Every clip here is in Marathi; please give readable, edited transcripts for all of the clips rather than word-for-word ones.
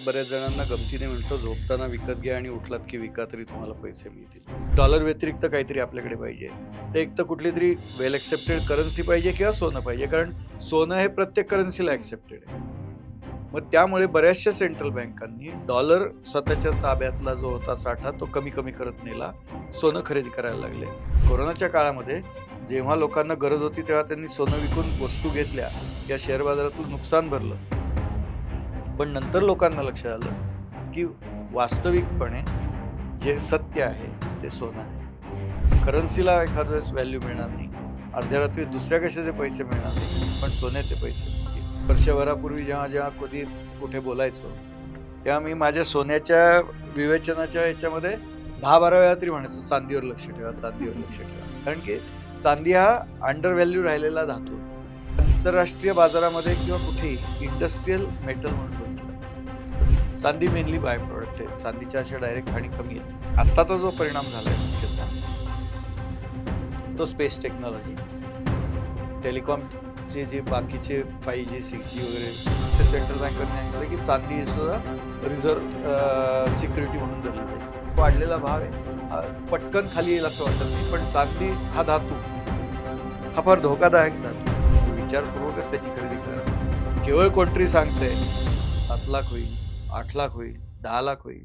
बऱ्याच जणांना गमतीने म्हणतो, झोपताना विकत घ्या आणि उठलात की विका तरी तुम्हाला पैसे मिळतील. डॉलर व्यतिरिक्त काहीतरी आपल्याकडे पाहिजे. ते एक तर कुठलीतरी वेल एक्सेप्टेड करन्सी पाहिजे किंवा सोनं पाहिजे. कारण सोनं हे प्रत्येक करन्सीला एक्सेप्टेड आहे. मग त्यामुळे बऱ्याचशा सेंट्रल बँकांनी डॉलर स्वतःच्या ताब्यातला जो होता साठा तो कमी करत नेला. सोनं खरेदी करायला लागले. कोरोनाच्या काळामध्ये जेव्हा लोकांना गरज होती तेव्हा त्यांनी सोनं विकून वस्तू घेतल्या या शेअर बाजारातून नुकसान भरलं. पण नंतर लोकांना लक्षात आलं की वास्तविकपणे जे सत्य आहे ते सोनं आहे. करन्सीला एखाद्या वेळेस व्हॅल्यू मिळणार नाही, अर्ध्या रात्री दुसऱ्या कशाचे पैसे मिळणार नाही, पण सोन्याचे पैसे मिळतील. वर्षभरापूर्वी जेव्हा कधी कुठे बोलायचो तेव्हा मी माझ्या सोन्याच्या विवेचनाच्या याच्यामध्ये 10-12 वेळा तरी म्हणायचो, चांदीवर लक्ष ठेवा, चांदीवर लक्ष ठेवा. कारण की चांदी हा अंडर व्हॅल्यू राहिलेला धातू. आंतरराष्ट्रीय बाजारामध्ये किंवा कुठेही इंडस्ट्रीयल मेटल म्हणून बघितलं, चांदी मेनली बाय प्रॉडक्ट आहे. चांदीच्या अशा डायरेक्ट खाणी कमी आहेत. आत्ताचा जो परिणाम झाला आहे मुख्यतः तो स्पेस टेक्नॉलॉजी, टेलिकॉमचे जे बाकीचे 5G 6G वगैरे सेंट्रल बँकांनी सांगितलं की चांदी सुद्धा रिझर्व्ह सिक्युरिटी म्हणून धरली पाहिजे. वाढलेला भाव आहे, पटकन खाली येईल असं वाटत नाही, पण चांदी हा धातू हा फार धोकादायक धातू. विचारपूर्वकच त्याची खरेदी करा. केवळ कोणतरी सांगते 7 लाख होईल, 8 लाख होईल, 10 लाख होईल,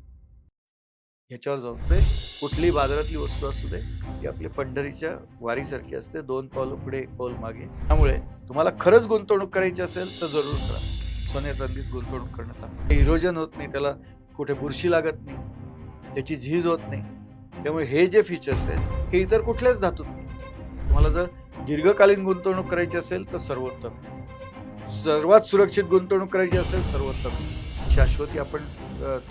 ह्याच्यावर जाऊन ते कुठलीही बाजारातली वस्तू असू दे ती आपली पंढरीच्या वारीसारखी असते, 2 पावलं पुढे 1 पाऊल मागे. त्यामुळे तुम्हाला खरंच गुंतवणूक करायची असेल तर जरूर करा. सोन्या चांदीत गुंतवणूक करणं चांगलं. इरोजन होत नाही, त्याला कुठे बुरशी लागत नाही, त्याची झीज होत नाही. त्यामुळे हे जे फीचर्स आहेत हे इतर कुठल्याच धातूत नाही. तुम्हाला जर दीर्घकालीन गुंतवणूक करायची असेल तर सर्वोत्तम, सर्वात सुरक्षित गुंतवणूक करायची असेल सर्वोत्तम. शाश्वती आपण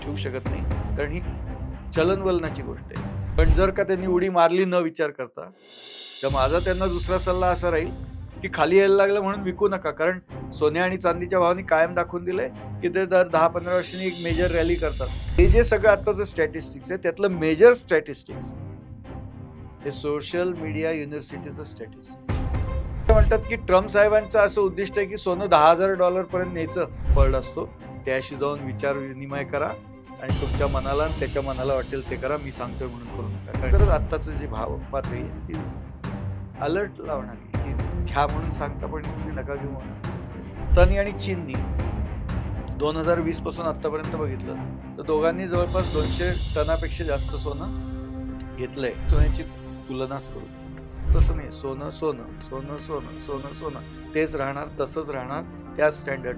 ठेवू शकत नाही, कारण ही चलनवलनाची गोष्ट आहे. पण जर का त्यांनी उडी मारली न विचार करता, तर माझा त्यांना दुसरा सल्ला असा राहील की खाली यायला लागलं म्हणून विकू नका. कारण सोन्या आणि चांदीच्या भावाने कायम दाखवून दिलंय की ते दर 10-15 वर्षांनी एक मेजर रॅली करतात. हे जे सगळं आत्ताचं स्टॅटिस्टिक्स आहे त्यातलं मेजर स्टॅटिस्टिक्स हे सोशल मीडिया युनिव्हर्सिटीचं स्टॅटिस्टिक्स म्हणतात की ट्रम्प साहेबांचं असं उद्दिष्ट आहे की सोनं $10,000 पर्यंत न्यायचं पड असतो. त्याशी जाऊन विचार विनिमय करा आणि तुमच्या मनाला आणि त्याच्या मनाला वाटेल ते करा. मी सांगतोय म्हणून करू नका. कारण आत्ताचं जी भाव पातळी आहे ती अलर्ट लावणारी की घ्या म्हणून सांगता पण नका घेऊ म्हणून. तनी आणि चीननी 2020 पासून आतापर्यंत बघितलं तर दोघांनी जवळपास 200 टनापेक्षा जास्त सोनं घेतलंय. सोन्याची तुलनाच करू तसं नाही. सोनं सोनं सोनं सोनं सोनं सोनं तेच राहणार, तसंच राहणार, त्याच स्टँडर्ड.